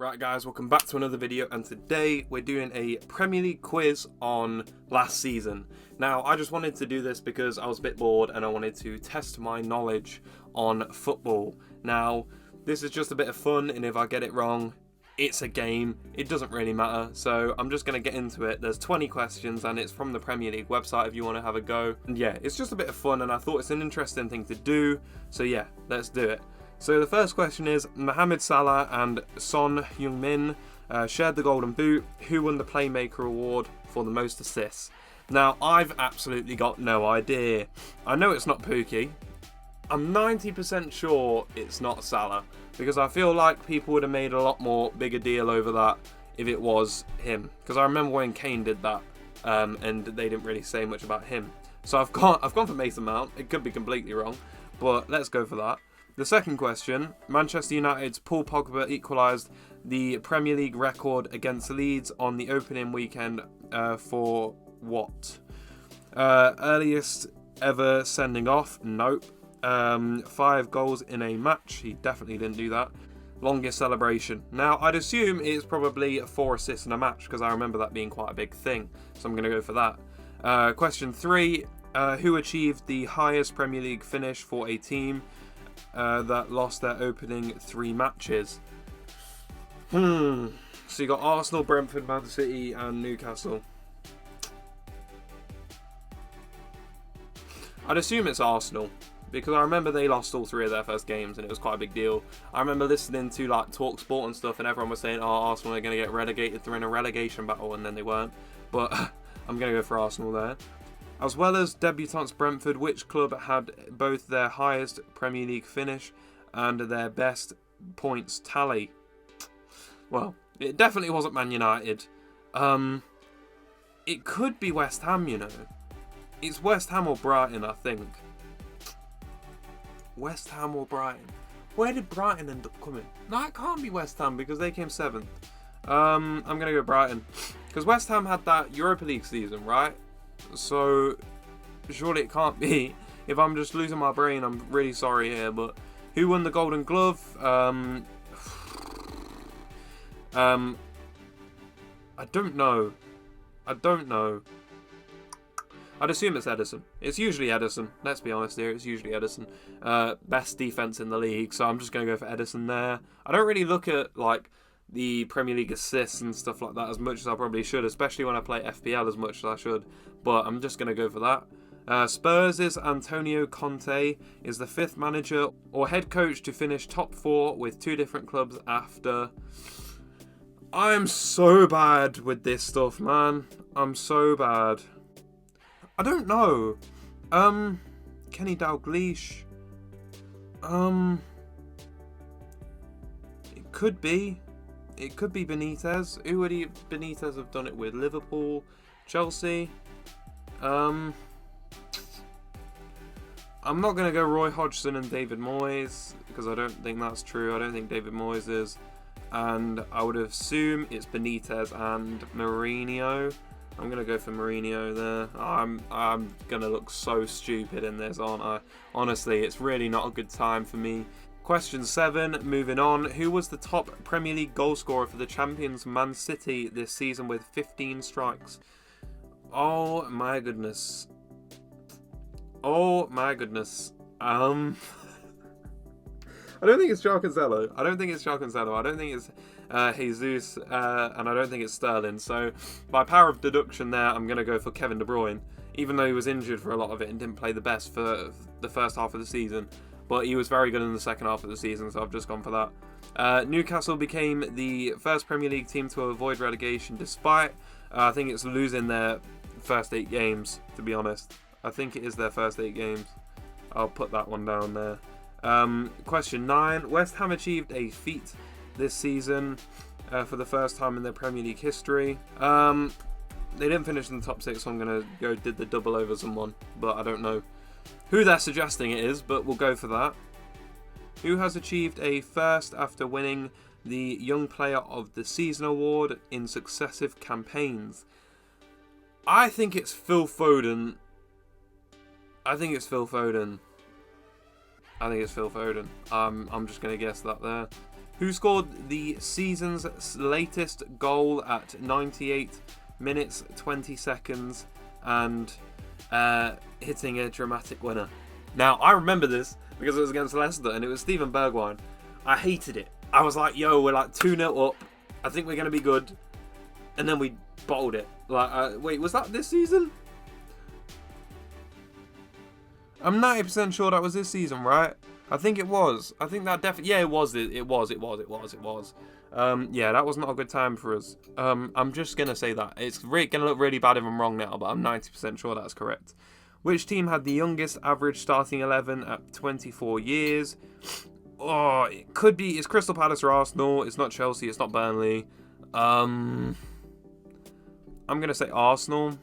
Right guys, welcome back to another video, and today we're doing a Premier League quiz on last season. Now, I just wanted to do this because I was a bit bored and I wanted to test my knowledge on football. Now, this is just a bit of fun, and if I get it wrong, it's a game. It doesn't really matter, so I'm just going to get into it. There's 20 questions and it's from the Premier League website if you want to have a go. And yeah, it's just a bit of fun and I thought it's an interesting thing to do, so yeah, let's do it. So the first question is, Mohamed Salah and Son Heung-min shared the Golden Boot. Who won the Playmaker Award for the most assists? Now, I've absolutely got no idea. I know it's not Pookie. I'm 90% sure it's not Salah, because I feel like people would have made a lot more bigger deal over that if it was him. Because I remember when Kane did that, and they didn't really say much about him. So I've gone for Mason Mount. It could be completely wrong, but let's go for that. The second question, Manchester United's Paul Pogba equalised the Premier League record against Leeds on the opening weekend for what? Earliest ever sending off? Nope. 5 goals in a match? He definitely didn't do that. Longest celebration? Now, I'd assume it's probably 4 assists in a match, because I remember that being quite a big thing, so I'm going to go for that. Question 3, who achieved the highest Premier League finish for a team that lost their opening 3 matches? So you got Arsenal, Brentford, Man City and Newcastle. I'd assume it's Arsenal, because I remember they lost all 3 of their first games and it was quite a big deal. I remember listening to like TalkSport and stuff, and everyone was saying, oh, Arsenal are going to get relegated, they're in a relegation battle, and then they weren't. But I'm going to go for Arsenal there. As well as debutants Brentford, which club had both their highest Premier League finish and their best points tally? Well, it definitely wasn't Man United. It could be West Ham, you know. It's West Ham or Brighton, I think. West Ham or Brighton? Where did Brighton end up coming? No, it can't be West Ham because they came 7th. I'm going to go Brighton. Because West Ham had that Europa League season, right? So, surely it can't be. If I'm just losing my brain, I'm really sorry here, but who won the Golden Glove? I don't know. I'd assume it's Edison. It's usually Edison. Let's be honest here. It's usually Edison. Best defense in the league, so I'm just going to go for Edison there. I don't really look at, like, the Premier League assists and stuff like that as much as I probably should, especially when I play FPL as much as I should, but I'm just going to go for that. Spurs' Antonio Conte is the 5th manager or head coach to finish top 4 with 2 different clubs after... I'm so bad with this stuff, man. I'm so bad. I don't know. Kenny Dalglish. It could be. It could be Benitez. Who would Benitez have done it with? Liverpool, Chelsea. I'm not going to go Roy Hodgson and David Moyes, because I don't think that's true. I don't think David Moyes is. And I would assume it's Benitez and Mourinho. I'm going to go for Mourinho there. I'm going to look so stupid in this, aren't I? Honestly, it's really not a good time for me. Question 7, moving on. Who was the top Premier League goalscorer for the champions Man City this season with 15 strikes? Oh my goodness. Oh my goodness. I don't think it's João Cancelo. I don't think it's Jesus, and I don't think it's Sterling. So, by power of deduction there, I'm going to go for Kevin De Bruyne, even though he was injured for a lot of it and didn't play the best for the first half of the season. But he was very good in the second half of the season, so I've just gone for that. Newcastle became the first Premier League team to avoid relegation, despite, I think it's losing their first 8 games, to be honest. I think it is their first 8 games. I'll put that one down there. Question 9. West Ham achieved a feat this season for the first time in their Premier League history. They didn't finish in the top 6, so I'm going to go did the double over someone, but I don't know who they're suggesting it is, but we'll go for that. Who has achieved a first after winning the Young Player of the Season award in successive campaigns? I think it's Phil Foden. I'm just going to guess that there. Who scored the season's latest goal at 98 minutes 20 seconds and hitting a dramatic winner? Now, I remember this because it was against Leicester and it was Steven Bergwijn. I hated it. I was like, yo, we're like 2-0 up. I think we're going to be good. And then we bottled it. Like, wait, was that this season? I'm 90% sure that was this season, right? I think it was. I think that definitely... Yeah, it was. It was. Yeah, that was not a good time for us. I'm just going to say that. It's going to look really bad if I'm wrong now, but I'm 90% sure that's correct. Which team had the youngest average starting 11 at 24 years? Oh, it could be... It's Crystal Palace or Arsenal. It's not Chelsea. It's not Burnley. I'm going to say Arsenal.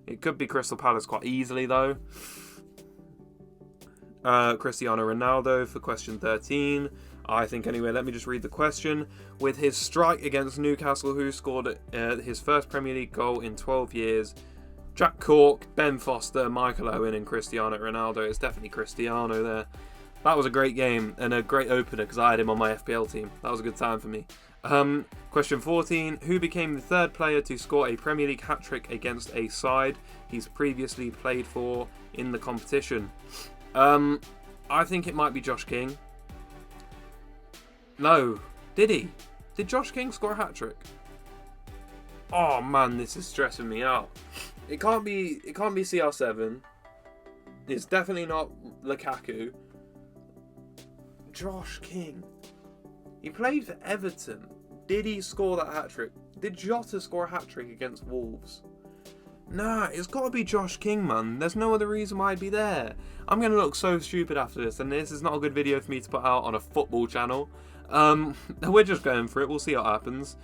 It could be Crystal Palace quite easily, though. Cristiano Ronaldo for question 13. I think anyway, let me just read the question. With his strike against Newcastle, who scored his first Premier League goal in 12 years? Jack Cork, Ben Foster, Michael Owen and Cristiano Ronaldo. It's definitely Cristiano there. That was a great game and a great opener because I had him on my FPL team. That was a good time for me. Question 14. Who became the third player to score a Premier League hat-trick against a side he's previously played for in the competition? I think it might be Josh King. No. Did he? Did Josh King score a hat-trick? Oh man, this is stressing me out. It can't be CR7. It's definitely not Lukaku. Josh King. He played for Everton. Did he score that hat-trick? Did Jota score a hat-trick against Wolves? Nah, it's got to be Josh King, man. There's no other reason why I'd be there. I'm going to look so stupid after this, and this is not a good video for me to put out on a football channel. We're just going for it. We'll see what happens.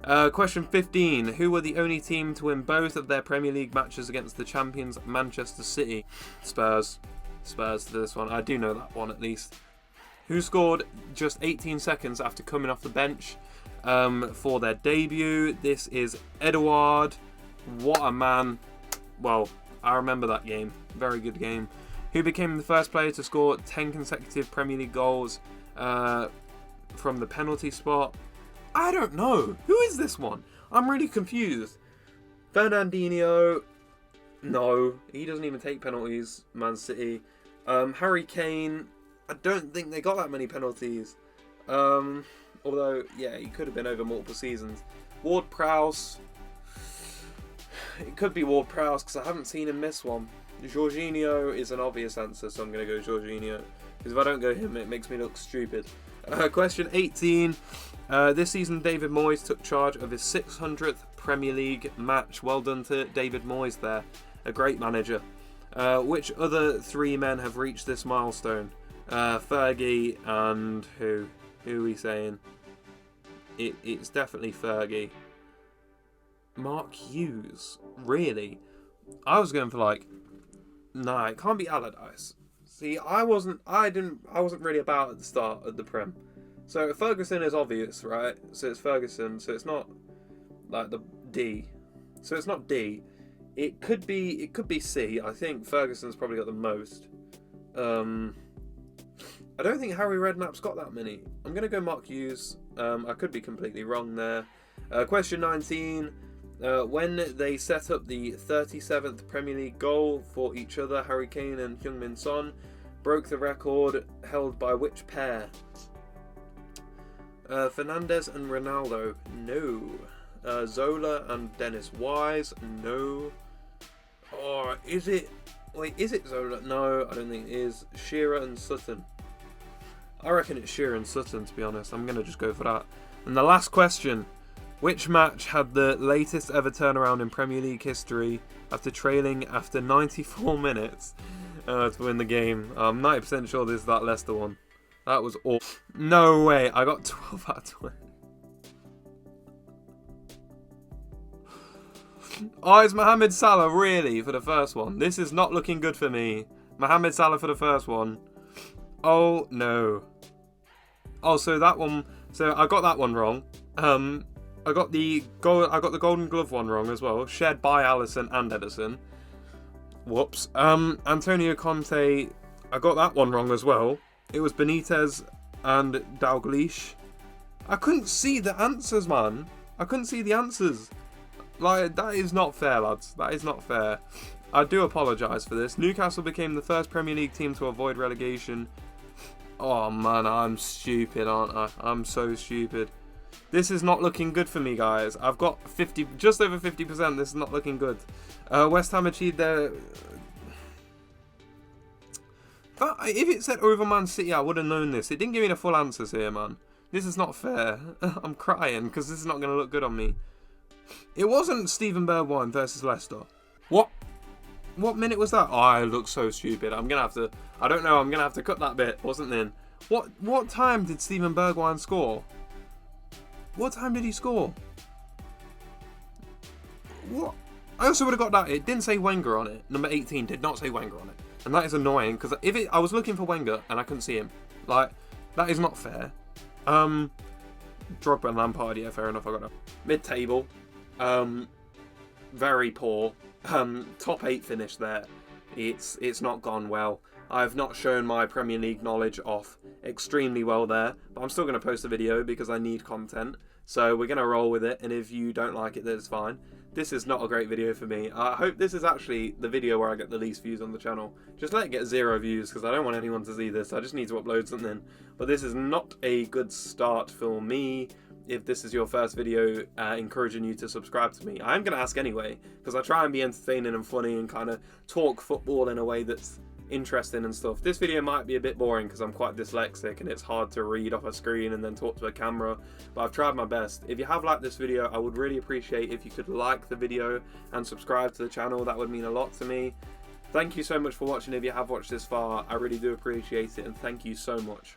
Question 15. Who were the only team to win both of their Premier League matches against the champions Manchester City? Spurs for this one. I do know that one at least. Who scored just 18 seconds after coming off the bench for their debut? This is Edouard. What a man. Well, I remember that game. Very good game. Who became the first player to score 10 consecutive Premier League goals from the penalty spot? I don't know. Who is this one? I'm really confused. Fernandinho. No, he doesn't even take penalties, Man City. Harry Kane. I don't think they got that many penalties. Although, yeah, he could have been over multiple seasons. Ward-Prowse. It could be Ward-Prowse because I haven't seen him miss one. Jorginho is an obvious answer, so I'm going to go Jorginho. Because if I don't go him, it makes me look stupid. Question 18. This season, David Moyes took charge of his 600th Premier League match. Well done to David Moyes there. A great manager. Which other three men have reached this milestone? Fergie and who? Who are we saying? It's definitely Fergie. Mark Hughes. Really? I was going for like... Nah, it can't be Allardyce. See, I wasn't really about at the start of the Prem. So Ferguson is obvious, right? So it's Ferguson, so it's not like the D. So it's not D. It could be C. I think Ferguson's probably got the most. I don't think Harry Redknapp's got that many. I'm going to go Mark Hughes. I could be completely wrong there. Question 19. When they set up the 37th Premier League goal for each other, Harry Kane and Heung-min Son broke the record held by which pair? Fernandes and Ronaldo? No. Zola and Dennis Wise? No. Or is it... Wait, is it Zola? No, I don't think it is. Shearer and Sutton. I reckon it's Shearer and Sutton, to be honest. I'm going to just go for that. And the last question. Which match had the latest ever turnaround in Premier League history after trailing after 94 minutes to win the game? I'm 90% sure this is that Leicester one. That was awful. No way. I got 12 out of 20. Oh, it's Mohamed Salah, really, for the first one. This is not looking good for me. Mohamed Salah for the first one. Oh, no. Oh, so that one... So I got that one wrong. I got the Golden Glove one wrong as well. Shared by Alisson and Ederson. Whoops. Antonio Conte... I got that one wrong as well. It was Benitez and Dalglish. I couldn't see the answers, man. I couldn't see the answers. Like, that is not fair, lads. That is not fair. I do apologise for this. Newcastle became the first Premier League team to avoid relegation. Oh, man, I'm stupid, aren't I? I'm so stupid. This is not looking good for me, guys. I've got just over 50%. This is not looking good. West Ham achieved their... If it said over Man City, I would have known this. It didn't give me the full answers here, man. This is not fair. I'm crying because this is not going to look good on me. It wasn't Steven Bergwijn versus Leicester. What? What minute was that? Oh, I look so stupid. I'm going to have to... I don't know. I'm going to have to cut that bit. Wasn't in. What time did Steven Bergwijn score? What time did he score? What? I also would have got that. It didn't say Wenger on it. Number 18 did not say Wenger on it. And that is annoying because I was looking for Wenger and I couldn't see him. Like, that is not fair. Drogba and Lampard, yeah, fair enough. I got that. Mid-table. Very poor. Top 8 finish there. It's not gone well. I've not shown my Premier League knowledge off extremely well there, but I'm still going to post a video because I need content. So we're going to roll with it, and if you don't like it, that's fine. This is not a great video for me. I hope this is actually the video where I get the least views on the channel. Just let it get 0 views because I don't want anyone to see this. I just need to upload something. But this is not a good start for me. If this is your first video, encouraging you to subscribe to me. I'm going to ask anyway because I try and be entertaining and funny and kind of talk football in a way that's interesting and stuff. This video might be a bit boring because I'm quite dyslexic and it's hard to read off a screen and then talk to a camera, but I've tried my best. If you have liked this video, I would really appreciate if you could like the video and subscribe to the channel. That would mean a lot to me. Thank you so much for watching. If you have watched this far, I really do appreciate it, and thank you so much.